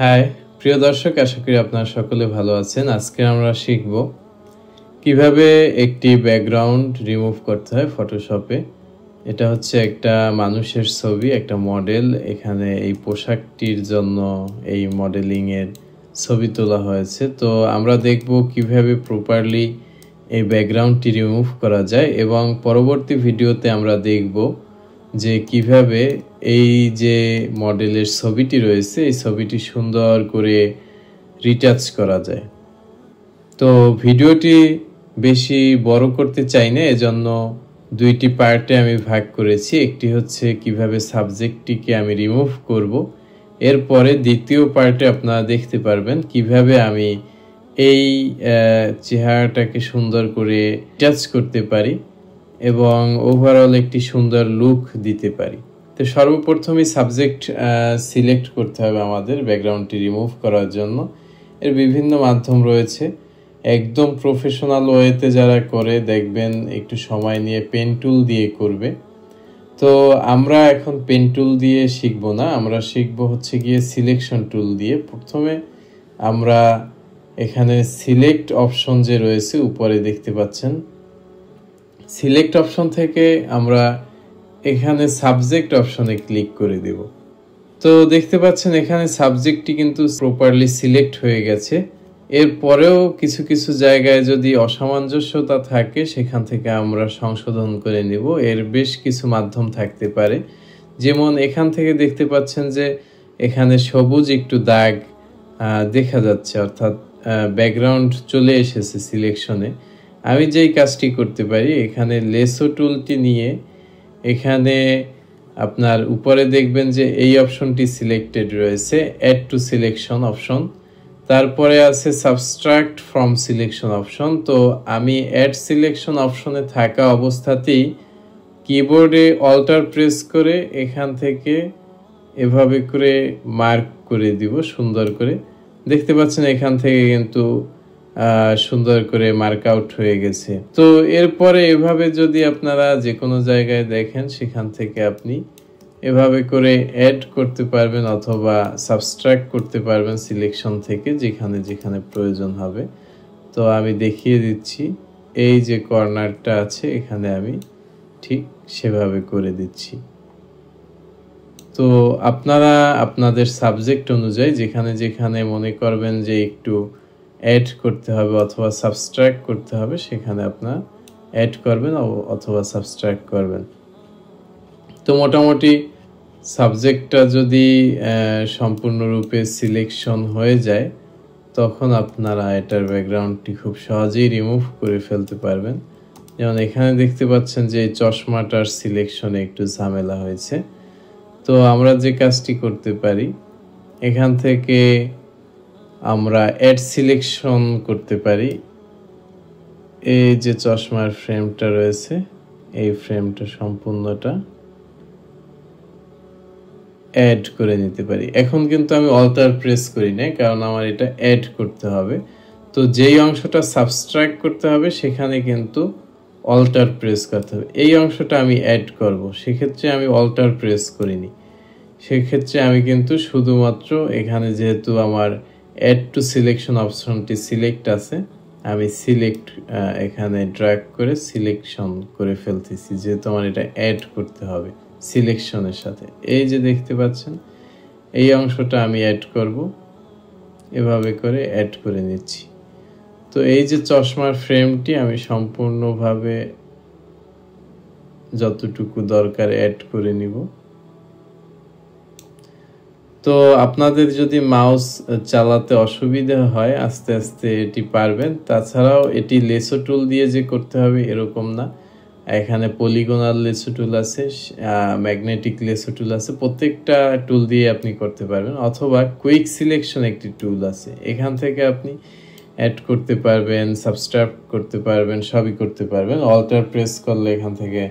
High প্রিয় দর্শক, আশা করি আপনারা সকলে ভালো আছেন। আজকে আমরা শিখব কিভাবে একটি ব্যাকগ্রাউন্ড রিমুভ করতে হয় ফটোশপে। এটা হচ্ছে একটা মানুষের ছবি, একটা মডেল। এখানে এই পোশাকটির জন্য এই মডেলিংয়ের ছবি তোলা হয়েছে। তো আমরা দেখব কিভাবে প্রপারলি এই ব্যাকগ্রাউন্ডটি রিমুভ করা যায় এবং পরবর্তী ভিডিওতে আমরা দেখব যে কিভাবে এই যে মডেলের ছবিটি রয়েছে এই ছবিটি সুন্দর করে রিটাচ করা যায়। তো ভিডিওটি বেশি বড় করতে চাই না, এজন্য দুইটি পার্টে আমি ভাগ করেছি। একটি হচ্ছে কিভাবে সাবজেক্টটিকে আমি রিমুভ করব, এরপরে দ্বিতীয় পার্টে আপনারা দেখতে পারবেন কিভাবে আমি এই চেহারাটাকে সুন্দর করে টাচ করতে পারি এবং ওভারঅল একটি সুন্দর লুক দিতে পারি। তো সর্বপ্রথমে সাবজেক্ট সিলেক্ট করতে হবে আমাদের ব্যাকগ্রাউন্ডটি রিমুভ করার জন্য। এর বিভিন্ন মাধ্যম রয়েছে। একদম প্রফেশনাল ওয়েতে যারা করে দেখবেন একটু সময় নিয়ে পেন টুল দিয়ে করবে। তো আমরা এখন পেন টুল দিয়ে শিখব না, আমরা শিখব হচ্ছে গিয়ে সিলেকশন টুল দিয়ে। প্রথমে আমরা এখানে সিলেক্ট অপশন যে রয়েছে উপরে দেখতে পাচ্ছেন, সিলেক্ট অপশন থেকে আমরা এখানে সাবজেক্ট অপশনে ক্লিক করে দেব। তো দেখতে পাচ্ছেন এখানে সাবজেক্টটি কিন্তু প্রপারলি সিলেক্ট হয়ে গেছে। এরপরেও কিছু কিছু জায়গায় যদি অসামঞ্জস্যতা থাকে সেখান থেকে আমরা সংশোধন করে নেব। এর বেশ কিছু মাধ্যম থাকতে পারে, যেমন এখান থেকে দেখতে পাচ্ছেন যে এখানে সবুজ একটু দাগ দেখা যাচ্ছে, অর্থাৎ ব্যাকগ্রাউন্ড চলে এসেছে সিলেকশনে। আমি যেই কাজটি করতে পারি, এখানে লেসো টুলটি নিয়ে এখানে আপনার উপরে দেখবেন যে এই অপশনটি সিলেক্টেড রয়েছে, অ্যাড টু সিলেকশন অপশন। তারপরে আছে সাবস্ট্রাক্ট ফ্রম সিলেকশন অপশন। তো আমি অ্যাড সিলেকশন অপশনে থাকা অবস্থাতেই কিবোর্ডে অল্টার প্রেস করে এখান থেকে এভাবে করে মার্ক করে দিব সুন্দর করে। দেখতে পাচ্ছেন এখান থেকে কিন্তু সুন্দর করে মার্ক আউট হয়ে গেছে। তো এরপরে এভাবে যদি আপনারা যে কোনো জায়গায় দেখেন সেখান থেকে আপনি এভাবে করে অ্যাড করতে পারবেন অথবা সাবস্ট্রাক্ট করতে পারবেন সিলেকশন থেকে যেখানে যেখানে প্রয়োজন হবে। তো আমি দেখিয়ে দিচ্ছি, এই যে কর্নারটা আছে এখানে আমি ঠিক সেভাবে করে দিচ্ছি। তো আপনারা আপনাদের সাবজেক্ট অনুযায়ী যেখানে যেখানে মনে করবেন যে একটু অ্যাড করতে হবে অথবা সাবস্ট্রাক্ট করতে হবে সেখানে আপনারা অ্যাড করবেন অথবা সাবস্ট্রাক্ট করবেন। তো মোটামুটি সাবজেক্টটা যদি সম্পূর্ণরূপে সিলেকশন হয়ে যায় তখন আপনারা এটার ব্যাকগ্রাউন্ডটি খুব সহজেই রিমুভ করে ফেলতে পারবেন। যেমন এখানে দেখতে পাচ্ছেন যে এই চশমাটার সিলেকশনে একটু ঝামেলা হয়েছে। তো আমরা যে কাজটি করতে পারি, এখান থেকে আমরা অ্যাড সিলেকশন করতে পারি। এই যে চশমার ফ্রেমটা রয়েছে এই ফ্রেমটা সম্পূর্ণটা অ্যাড করে নিতে পারি। এখন কিন্তু আমি অল্টার প্রেস করি না, কারণ আমার এটা অ্যাড করতে হবে। তো যেই অংশটা সাবস্ট্রাক্ট করতে হবে সেখানে কিন্তু অল্টার প্রেস করতে হবে। এই অংশটা আমি অ্যাড করব, সেক্ষেত্রে আমি অল্টার প্রেস করিনি। সেক্ষেত্রে আমি কিন্তু শুধুমাত্র এখানে যেহেতু আমার অ্যাড টু সিলেকশন অপশনটি সিলেক্ট আছে, আমি সিলেক্ট এখানে ড্র্যাগ করে সিলেকশন করে ফেলতেছি, যেহেতু আমার এটা অ্যাড করতে হবে সিলেকশনের সাথে। এই যে দেখতে পাচ্ছেন এই অংশটা আমি অ্যাড করব, এভাবে করে অ্যাড করে নিচ্ছি। তো এই যে চশমার ফ্রেমটি আমি সম্পূর্ণভাবে যতটুকু দরকার অ্যাড করে নিব। তো আপনাদের যদি মাউস চালাতে অসুবিধা হয় আস্তে আস্তে এটি পারবেন। তাছাড়াও এটি লেসো টুল দিয়ে যে করতে হবে এরকম না, এখানে পলিগোনাল লেসো টুল আছে, ম্যাগনেটিক লেসো টুল আছে, প্রত্যেকটা টুল দিয়ে আপনি করতে পারবেন। অথবা কুইক সিলেকশন একটি টুল আছে, এখান থেকে আপনি অ্যাড করতে পারবেন, সাবস্ট্রাক্ট করতে পারবেন, সবই করতে পারবেন। অল্টার প্রেস করলে এখান থেকে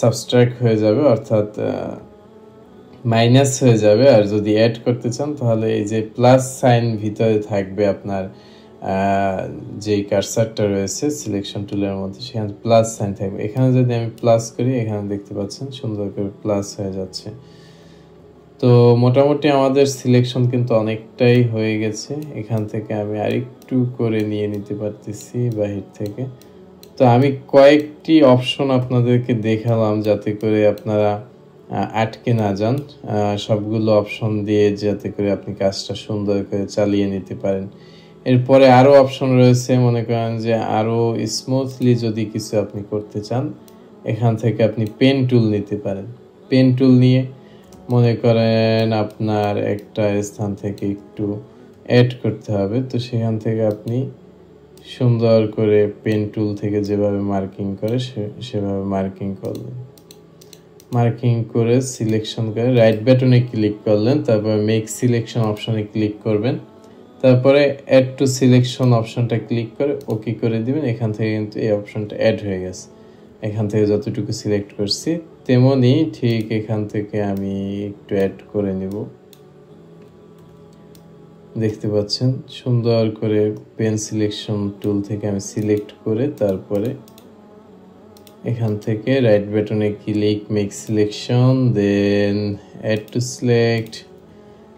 সাবস্ট্রাক্ট হয়ে যাবে, অর্থাৎ মাইনাস হয়ে যাবে। আর যদি অ্যাড করতে চান তাহলে এই যে প্লাস সাইন ভিতরে থাকবে আপনার যেই কার্সারটা রয়েছে সিলেকশন টুলের মধ্যে, সেখানে প্লাস সাইন থাকবে। এখানে যদি আমি প্লাস করি এখানে দেখতে পাচ্ছেন সুন্দর করে প্লাস হয়ে যাচ্ছে। তো মোটামুটি আমাদের সিলেকশন কিন্তু অনেকটাই হয়ে গেছে। এখান থেকে আমি আরেকটু করে নিয়ে নিতে পারতেছি বাহির থেকে। তো আমি কয়েকটি অপশন আপনাদেরকে দেখালাম যাতে করে আপনারা আটকে না যান। সবগুলো অপশন দিয়ে যাতে করে আপনি কাজটা সুন্দর করে চালিয়ে নিতে পারেন। এরপরে আরও অপশন রয়েছে, মনে করেন যে আরও স্মুথলি যদি কিছু আপনি করতে চান, এখান থেকে আপনি পেন টুল নিতে পারেন। পেন টুল নিয়ে মনে করেন আপনার একটা স্থান থেকে একটু অ্যাড করতে হবে, তো সেখান থেকে আপনি সুন্দর করে পেন টুল থেকে যেভাবে মার্কিং করে সেভাবে মার্কিং করলেন। মার্কিং করে সিলেকশন করে রাইট বাটনে ক্লিক করলেন, তারপর মেক সিলেকশন অপশনে ক্লিক করবেন, তারপরে অ্যাড টু সিলেকশন অপশনটা ক্লিক করে ওকে করে দিবেন। এখান থেকে কিন্তু এই অপশনটা অ্যাড হয়ে গেছে। এখান থেকে যতটুকু সিলেক্ট করছি তেমনি ঠিক এখান থেকে আমি একটু অ্যাড করে নিব। দেখতে পাচ্ছেন সুন্দর করে পেন সিলেকশন টুল থেকে আমি সিলেক্ট করে তারপরে এখান থেকে রাইট বাটনে click, make selection, then add to select,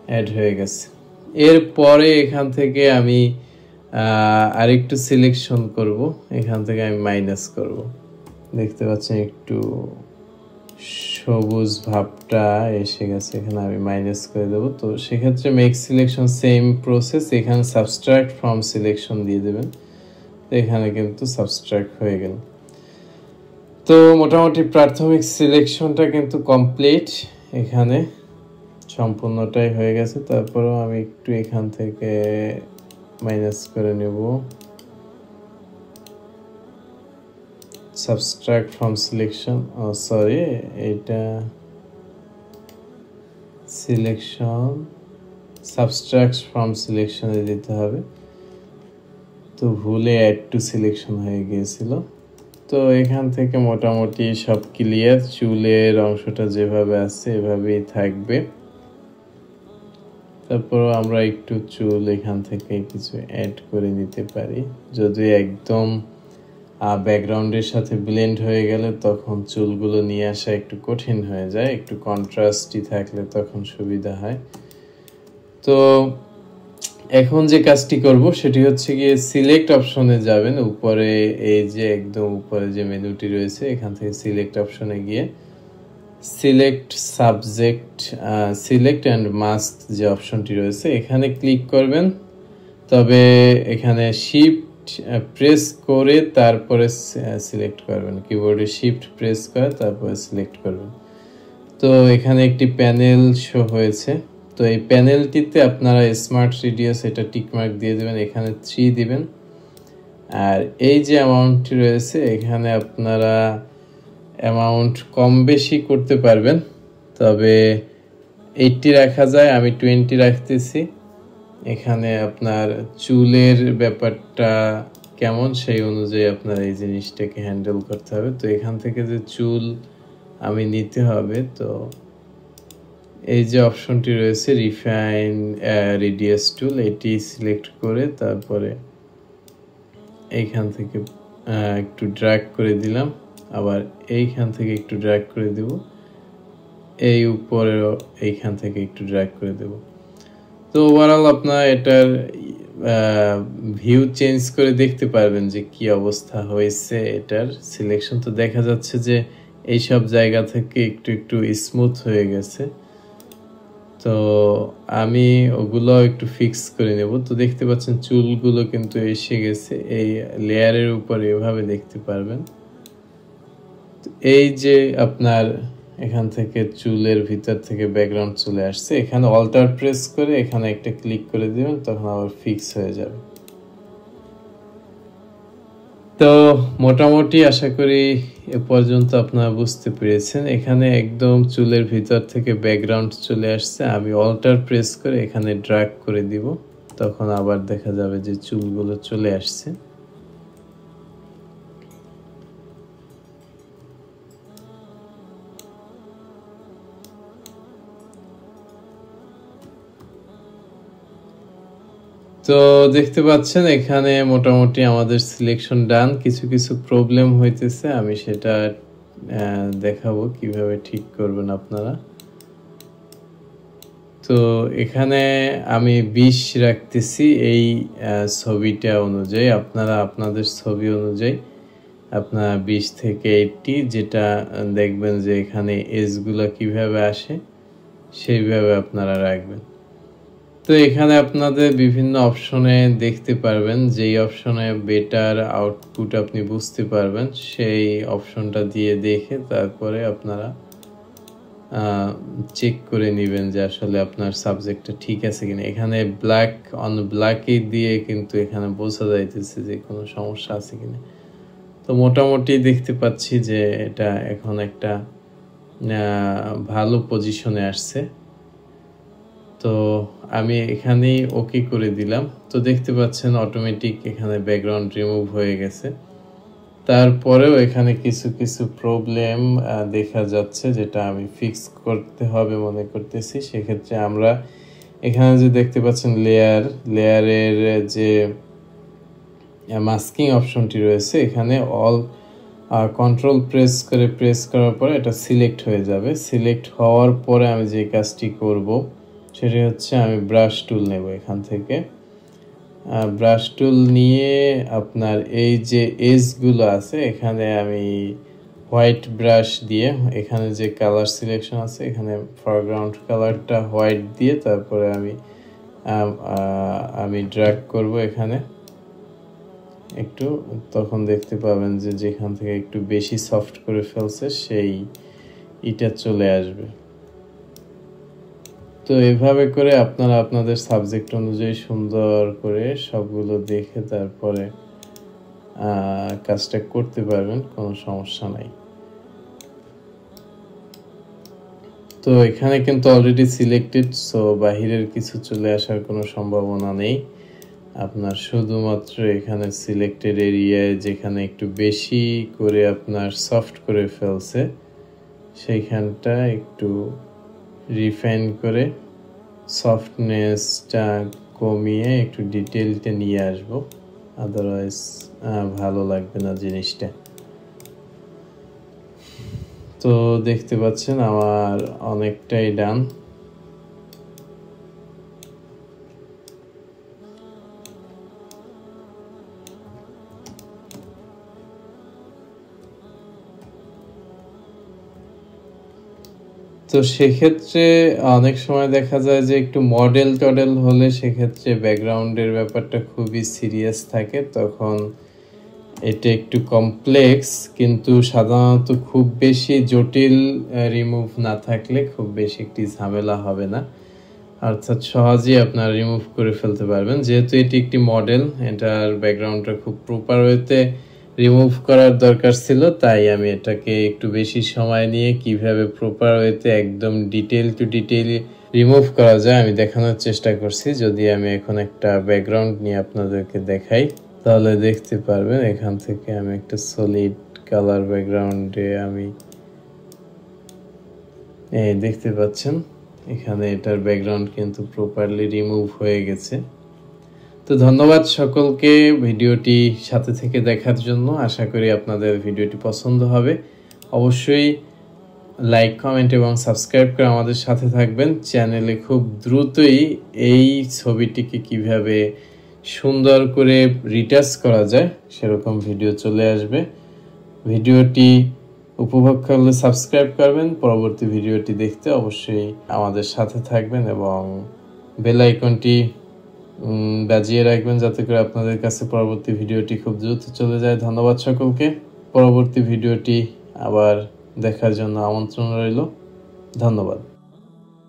add হয়ে গেছে। এরপরে এখান থেকে আমি আরেকটু সিলেকশন করব, এখান থেকে আমি মাইনাস করব। দেখতে পাচ্ছেন একটু সবুজ ভাবটা এসে গেছে, এখানে আমি মাইনাস করে দেবো। তো সেক্ষেত্রে মেক সিলেকশন সেম প্রসেস, এখানে সাবস্ট্রাক্ট ফ্রম সিলেকশন দিয়ে দেবেন। তো এখানে কিন্তু সাবস্ট্রাক্ট হয়ে গেল। তো মোটামুটি প্রাথমিক সিলেকশনটা কিন্তু কমপ্লিট, এখানে সম্পূর্ণটাই হয়ে গেছে। তারপরেও আমি একটু এখান থেকে মাইনাস করে নেব, সাবস্ট্রাক্ট ফ্রম সিলেকশন, সরি এটা সিলেকশন সাবস্ট্রাক্ট ফ্রম সিলেকশনে দিতে হবে, তো ভুলে অ্যাড টু সিলেকশন হয়ে গিয়েছিল। তো এখান থেকে মোটামুটি সব ক্লিয়ার, চুলের অংশটা যেভাবে আছে এভাবেই থাকবে। তারপর আমরা একটু চুল এখান থেকে কিছু অ্যাড করে নিতে পারি, যদি একদম ব্যাকগ্রাউন্ডের সাথে ব্লেন্ড হয়ে গেলে তখন চুলগুলো নিয়ে আসা একটু কঠিন হয়ে যায়, একটু কন্ট্রাস্টই থাকলে তখন সুবিধা হয়। তো এখন যে কাজটি করব সেটি হচ্ছে গিয়ে সিলেক্ট অপশনে যাবেন, উপরে এই যে একদম উপরে যে মেনুটি রয়েছে এখান থেকে সিলেক্ট অপশনে গিয়ে select subject, select and mask যে অপশনটি রয়েছে এখানে ক্লিক করবেন। তবে এখানে শিফট প্রেস করে তারপরে সিলেক্ট করবেন, কিবোর্ডে শিফট প্রেস করে তারপরে সিলেক্ট করবেন। তো এখানে একটি প্যানেল শো হয়েছে, তো এই প্যানেলটিতে আপনারা স্মার্ট রেডিয়াস এটা টিকমার্ক দিয়ে দেবেন, এখানে 3 দিবেন। আর এই যে অ্যামাউন্টটি রয়েছে এখানে আপনারা অ্যামাউন্ট কম বেশি করতে পারবেন, তবে 80 রাখা যায়, আমি 20 রাখতেছি। এখানে আপনার চুলের ব্যাপারটা কেমন সেই অনুযায়ী আপনার এই জিনিসটাকে হ্যান্ডেল করতে হবে। তো এখান থেকে যে চুল আমি নিতে হবে, তো এই যে অপশনটি রয়েছে রিফাইন রেডিয়াস টুল, এটি সিলেক্ট করে তারপরে এইখান থেকে একটু ড্র্যাগ করে দিলাম, আবার এইখান থেকে একটু ড্র্যাগ করে দেব, এই উপরেও এইখান থেকে একটু ড্র্যাগ করে দেব। তো ওভারঅল আপনার এটার ভিউ চেঞ্জ করে দেখতে পারবেন যে কি অবস্থা হয়েছে এটার সিলেকশন। তো দেখা যাচ্ছে যে এই সব জায়গা থেকে একটু একটু স্মুথ হয়ে গেছে, তো আমি ওগুলো একটু ফিক্স করে নেব। তো দেখতে পাচ্ছেন চুলগুলো কিন্তু এসে গেছে, এই লেয়ারের উপরে এভাবে দেখতে পারবেন। এই যে আপনার এখান থেকে চুলের ভিতর থেকে ব্যাকগ্রাউন্ড চলে আসছে, এখানে অল্টার প্রেস করে এখানে একটা ক্লিক করে দিবেন, তখন আবার ফিক্স হয়ে যাবে। তো মোটামুটি আশা করি এ পর্যন্ত আপনারা বুঝতে পেরেছেন। এখানে একদম চুলের ভিতর থেকে ব্যাকগ্রাউন্ড চলে আসছে, আমি অল্টার প্রেস করে এখানে ড্র্যাগ করে দিব, তখন আবার দেখা যাবে যে চুলগুলো চলে আসছে। তো দেখতে পাচ্ছেন এখানে মোটামুটি আমাদের সিলেকশন ডান। কিছু কিছু প্রবলেম হইতেছে, আমি সেটা দেখাবো কিভাবে ঠিক করবেন আপনারা। তো এখানে আমি 20 রাখতেছি এই ছবিটা অনুযায়ী। আপনারা আপনাদের ছবি অনুযায়ী আপনারা 20 থেকে 80 যেটা দেখবেন যে এখানে এজগুলো কিভাবে আসে সেইভাবে আপনারা রাখবেন। তো এখানে আপনাদের বিভিন্ন অপশনে দেখতে পারবেন, যেই অপশনে বেটার আউটপুট আপনি বুঝতে পারবেন সেই অপশনটা দিয়ে দেখে তারপরে আপনারা চেক করে নেবেন যে আসলে আপনার সাবজেক্টটা ঠিক আছে কিনা। এখানে ব্ল্যাক অন ব্ল্যাকে দিয়ে কিন্তু এখানে বোঝা যাইতেছে যে কোনো সমস্যা আছে কিনা। তো মোটামুটি দেখতে পাচ্ছি যে এটা এখন একটা ভালো পজিশনে আসছে। তো আমি এখানেই ওকে করে দিলাম। তো দেখতে পাচ্ছেন অটোমেটিক এখানে ব্যাকগ্রাউন্ড রিমুভ হয়ে গেছে। তারপরেও এখানে কিছু কিছু প্রবলেম দেখা যাচ্ছে যেটা আমি ফিক্স করতে হবে মনে করতেছি। সেক্ষেত্রে আমরা এখানে যে দেখতে পাচ্ছেন লেয়ারের যে মাস্কিং অপশনটি রয়েছে, এখানে অল কন্ট্রোল প্রেস করার পরে এটা সিলেক্ট হয়ে যাবে। সিলেক্ট হওয়ার পরে আমি যে কাজটি করব সেটা হচ্ছে আমি ব্রাশ টুল নেব। এখান থেকে ব্রাশ টুল নিয়ে আপনার এই যে এজগুলো আছে এখানে আমি হোয়াইট ব্রাশ দিয়ে এখানে যে কালার সিলেকশন আছে এখানে ফরগ্রাউন্ড কালারটা হোয়াইট দিয়ে তারপরে আমি ড্র্যাগ করব এখানে একটু, তখন দেখতে পাবেন যে যেখান থেকে একটু বেশি সফট করে ফেলছে সেই এটা চলে আসবে। তো এভাবে করে আপনারা আপনাদের সাবজেক্ট অনুযায়ী সুন্দর করে সবগুলো দেখে তারপরে কাজটা করতে পারবেন, কোনো সমস্যা নাই। তো এখানে কিন্তু অলরেডি সিলেক্টেড, সো বাহিরের কিছু চলে আসার কোনো সম্ভাবনা নেই। আপনার শুধুমাত্র এখানে সিলেক্টেড এরিয়ায় যেখানে একটু বেশি করে আপনার সফট করে ফেলছে সেইখানটা একটু রিফাইন করে সফটনেসটা কমিয়ে একটু ডিটেলটা নিয়ে আসবো, আদারওয়াইজ ভালো লাগবে না জিনিসটা। তো দেখতে পাচ্ছেন আমার অনেকটাই ডান। তো সেক্ষেত্রে অনেক সময় দেখা যায় যে একটু মডেল হলে সেক্ষেত্রে ব্যাকগ্রাউন্ডের ব্যাপারটা খুবই সিরিয়াস থাকে, তখন এটা একটু কমপ্লেক্স, কিন্তু সাধারণত খুব বেশি জটিল রিমুভ না থাকলে খুব বেশি একটি ঝামেলা হবে না, অর্থাৎ সহজেই আপনারা রিমুভ করে ফেলতে পারবেন। যেহেতু এটি একটি মডেল, এটার ব্যাকগ্রাউন্ডটা খুব প্রপার ওয়েতে রিমুভ করার দরকার ছিল, তাই আমি এটাকে একটু বেশি সময় নিয়ে কিভাবে প্রপার ওয়েতে একদম ডিটেল টু ডিটেল রিমুভ করা যায় আমি দেখানোর চেষ্টা করছি। যদি আমি এখন একটা ব্যাকগ্রাউন্ড নিয়ে আপনাদেরকে দেখাই তাহলে দেখতে পারবেন। এখান থেকে আমি একটা সলিড কালার ব্যাকগ্রাউন্ডে আমি দেখতে পাচ্ছেন এখানে এটার ব্যাকগ্রাউন্ড কিন্তু প্রপারলি রিমুভ হয়ে গেছে। তো ধন্যবাদ সকলকে ভিডিওটি সাথে থেকে দেখার জন্য। আশা করি আপনাদের ভিডিওটি পছন্দ হবে। অবশ্যই লাইক, কমেন্ট এবং সাবস্ক্রাইব করে আমাদের সাথে থাকবেন। চ্যানেলে খুব দ্রুতই এই ছবিটিকে কিভাবে সুন্দর করে রিটাচ করা যায় সেরকম ভিডিও চলে আসবে। ভিডিওটি উপভোগ করলে সাবস্ক্রাইব করবেন, পরবর্তী ভিডিওটি দেখতে অবশ্যই আমাদের সাথে থাকবেন এবং বেল আইকনটি বাজিয়ে রাখবেন যাতে করে আপনাদের কাছে পরবর্তী ভিডিওটি খুব দ্রুত চলে যায়। ধন্যবাদ সকলকে। পরবর্তী ভিডিওটি আবার দেখার জন্য আমন্ত্রণ রইল। ধন্যবাদ।